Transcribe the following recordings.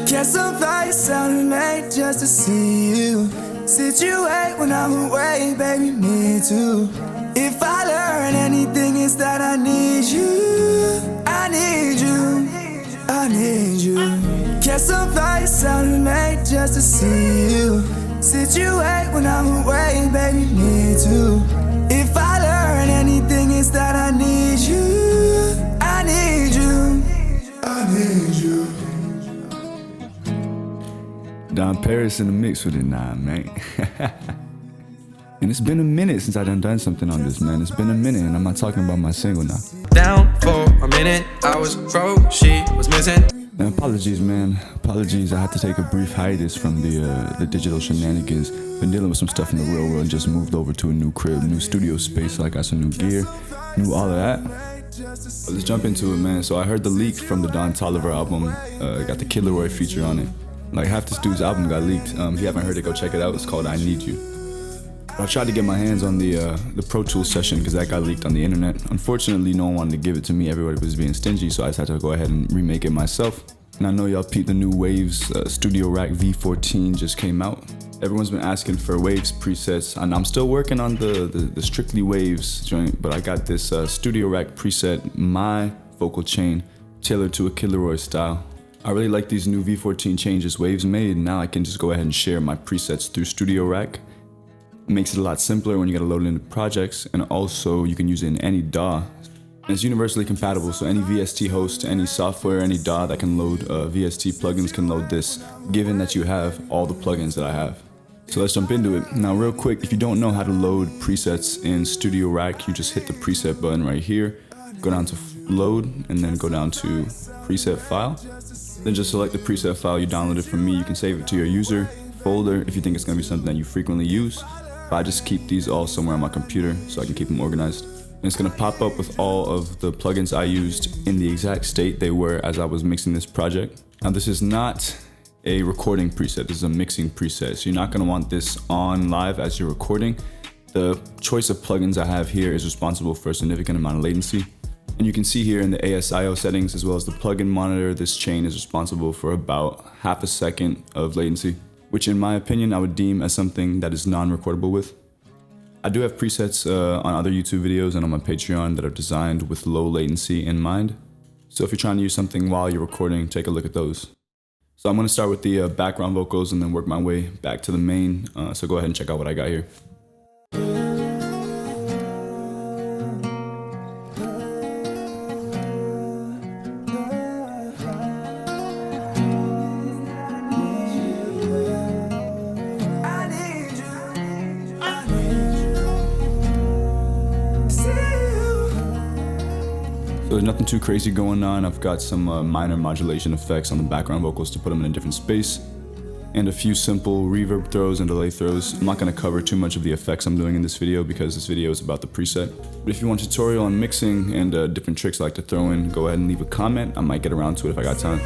Catch some flights out late just to see you. Situate when I'm away, baby, me too. If I learn anything, it's that I need you. I need you. I need you. Catch some flights out late just to see you. Situate when I'm away, baby, me too. If I learn anything, it's that I need you. I need you. I need you. Don Paris in the mix with it now, man. And it's been a minute since I done something on this, man. It's been a minute, and I'm not talking about my single now. Down for a minute, I was broke, she was missing. Now, apologies, man. Apologies. I had to take a brief hiatus from the digital shenanigans. Been dealing with some stuff in the real world. Just moved over to a new crib, new studio space. So I got some new gear, new all of that. But let's jump into it, man. So I heard the leak from the Don Toliver album. Got the Laroi feature on it. Like half this dude's album got leaked. If you haven't heard it, go check it out. It's called I Need You. I tried to get my hands on the Pro Tools session because that got leaked on the internet. Unfortunately, no one wanted to give it to me. Everybody was being stingy, so I just had to go ahead and remake it myself. And I know y'all peeped the new Waves StudioRack V14 just came out. Everyone's been asking for Waves presets, and I'm still working on the strictly Waves joint, but I got this StudioRack preset, my vocal chain, tailored to a Laroi style. I really like these new V14 changes Waves made. Now I can just go ahead and share my presets through StudioRack. It makes it a lot simpler when you gotta load it into projects, and also you can use it in any DAW. And it's universally compatible, so any VST host, any software, any DAW that can load VST plugins can load this, given that you have all the plugins that I have. So let's jump into it. Now real quick, if you don't know how to load presets in StudioRack, you just hit the preset button right here, go down to load, and then go down to preset file. Then just select the preset file you downloaded from me. You can save it to your user folder if you think it's gonna be something that you frequently use. But I just keep these all somewhere on my computer so I can keep them organized. And it's gonna pop up with all of the plugins I used in the exact state they were as I was mixing this project. Now this is not a recording preset, this is a mixing preset. So you're not gonna want this on live as you're recording. The choice of plugins I have here is responsible for a significant amount of latency. And you can see here in the ASIO settings, as well as the plugin monitor, this chain is responsible for about half a second of latency, which in my opinion, I would deem as something that is non-recordable with. I do have presets on other YouTube videos and on my Patreon that are designed with low latency in mind. So if you're trying to use something while you're recording, take a look at those. So I'm gonna start with the background vocals and then work my way back to the main. So go ahead and check out what I got here. So there's nothing too crazy going on. I've got some minor modulation effects on the background vocals to put them in a different space, and a few simple reverb throws and delay throws. I'm not going to cover too much of the effects I'm doing in this video because this video is about the preset. But if you want a tutorial on mixing and different tricks I like to throw in, go ahead and leave a comment. I might get around to it if I got time.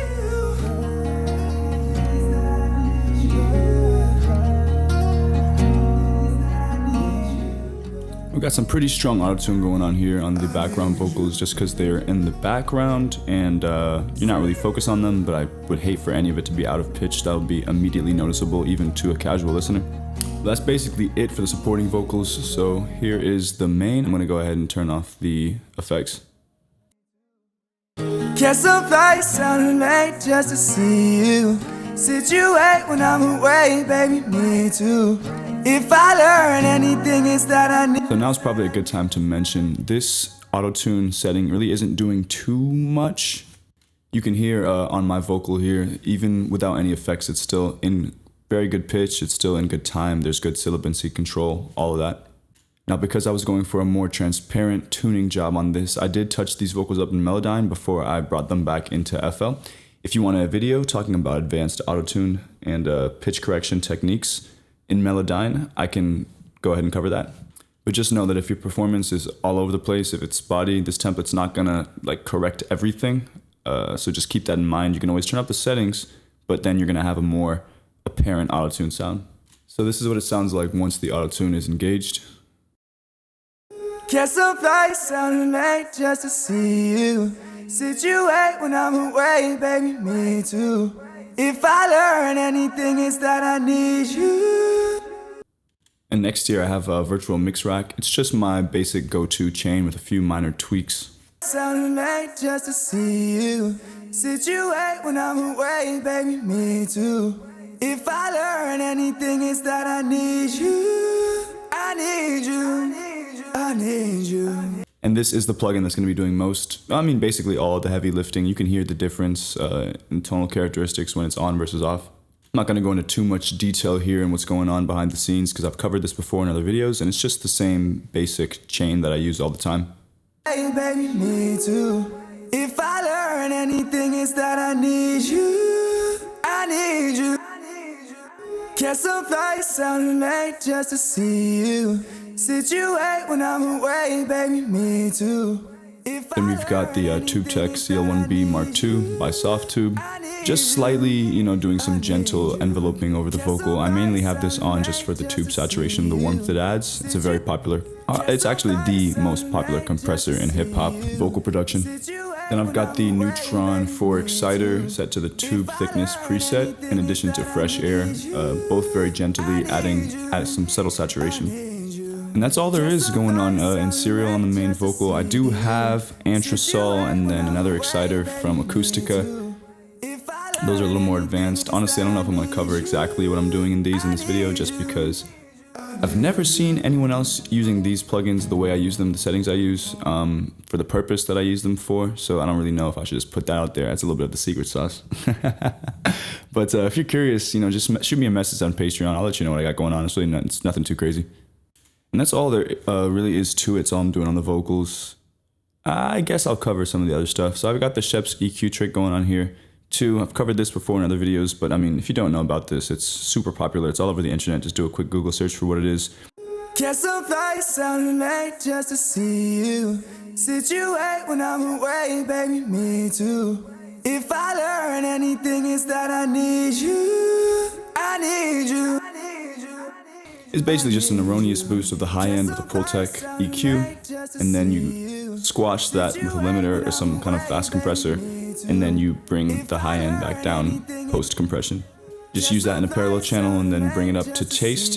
We've got some pretty strong autotune going on here on the background vocals just because they're in the background and you're not really focused on them, but I would hate for any of it to be out of pitch. That would be immediately noticeable even to a casual listener. But that's basically it for the supporting vocals. So here is the main. I'm going to go ahead and turn off the effects. Catch some flights out late just to see you. Situate when I'm away, baby, me too. If I learn anything, it's that I need. So now's probably a good time to mention this auto-tune setting really isn't doing too much. You can hear on my vocal here, even without any effects, it's still in very good pitch, it's still in good time, there's good sibilancy control, all of that. Now because I was going for a more transparent tuning job on this, I did touch these vocals up in Melodyne before I brought them back into FL. If you want a video talking about advanced auto-tune and pitch correction techniques in Melodyne, I can go ahead and cover that. But just know that if your performance is all over the place, if it's spotty, this template's not gonna like correct everything. So just keep that in mind. You can always turn up the settings, but then you're gonna have a more apparent auto-tune sound. So this is what it sounds like once the auto-tune is engaged. Catch some flights out late just to see you. Situate when I'm away, baby, me too. If I learn anything, it's that I need you. And next here I have a virtual mix rack. It's just my basic go-to chain with a few minor tweaks. Sounding late just to see you. Situate when I'm away, baby, me too. If I learn anything, it's that I need you. I need you. I need you. And this is the plugin that's going to be doing basically all the heavy lifting. You can hear the difference in tonal characteristics when it's on versus off. I'm not going to go into too much detail here and what's going on behind the scenes because I've covered this before in other videos, and it's just the same basic chain that I use all the time. Hey, baby, me too. If I learn anything, it's that I need you. I need you. Catch some flight, sounding late just to see you. Situate when I'm away, baby, me too. Then we've got the TubeTech CL1B Mark II by Softube. Just slightly, doing some gentle enveloping over the vocal. I mainly have this on just for the tube saturation, the warmth it adds. It's a very popular, it's actually the most popular compressor in hip-hop vocal production. Then I've got the Neutron 4 exciter set to the tube thickness preset, in addition to fresh air, both very gently adding some subtle saturation. And that's all there is going on in serial on the main vocal. I do have Antatres and then another exciter from Acoustica. Those are a little more advanced. Honestly, I don't know if I'm going to cover exactly what I'm doing in this video, just because I've never seen anyone else using these plugins the way I use them, the settings I use, for the purpose that I use them for. So I don't really know if I should just put that out there. That's a little bit of the secret sauce. But if you're curious, just shoot me a message on Patreon. I'll let you know what I got going on. It's nothing too crazy. And that's all there really is to it. It's all I'm doing on the vocals. I guess I'll cover some of the other stuff. So I've got the Shep's EQ trick going on here too. I've covered this before in other videos, but I mean, if you don't know about this, it's super popular. It's all over the internet. Just do a quick Google search for what it is. Catch some flight, sounding late just to see you. Situate when I'm away, baby, me too. If I learn anything, it's that I need you. I need you. It's basically just an erroneous boost of the high end with a Pultec EQ, and then you squash that with a limiter or some kind of fast compressor, and then you bring the high end back down post compression. Just use that in a parallel channel and then bring it up to taste.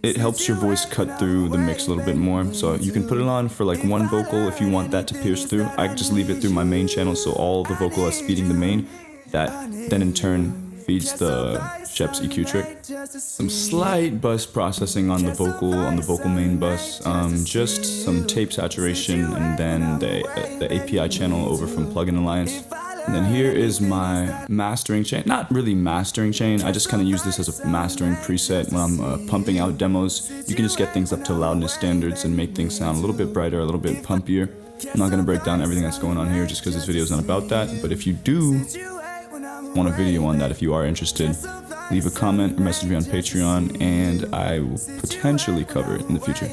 It helps your voice cut through the mix a little bit more. So you can put it on for like one vocal if you want that to pierce through. I just leave it through my main channel, so all the vocal is feeding the main, that then in turn feeds the Shep's EQ trick. Some slight bus processing on the vocal main bus, just some tape saturation, and then the API channel over from Plugin Alliance. And then here is my mastering chain. Not really mastering chain, I just kind of use this as a mastering preset when I'm pumping out demos. You can just get things up to loudness standards and make things sound a little bit brighter, a little bit pumpier. I'm not going to break down everything that's going on here just because this video is not about that, but if you do want a video on that, if you are interested, leave a comment or message me on Patreon and I will potentially cover it in the future.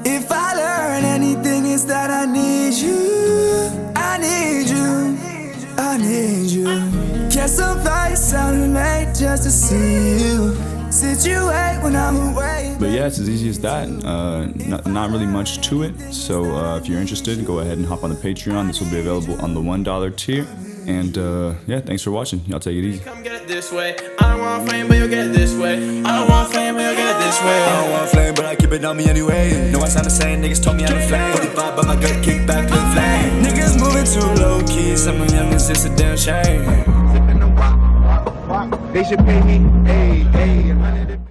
If I learn anything, it's that I need you. I need you. I need you. Catch some flight, sounding late just to see you. Situate when I'm away. But yeah, it's as easy as that. Not really much to it. So if you're interested, go ahead and hop on the Patreon. This will be available on the $1 tier. And yeah, thanks for watching. Y'all take it easy. Come get it this way. I don't want fame, but you'll get it this way. I don't want fame, but you'll get it this way. I don't want flame, but I keep it on me anyway. No, I sound the same, niggas told me I'm a flame. 45, but my gut kick back to the flame. Niggas moving too low key, some of them is just a damn shame. They should pay me, hey, hey.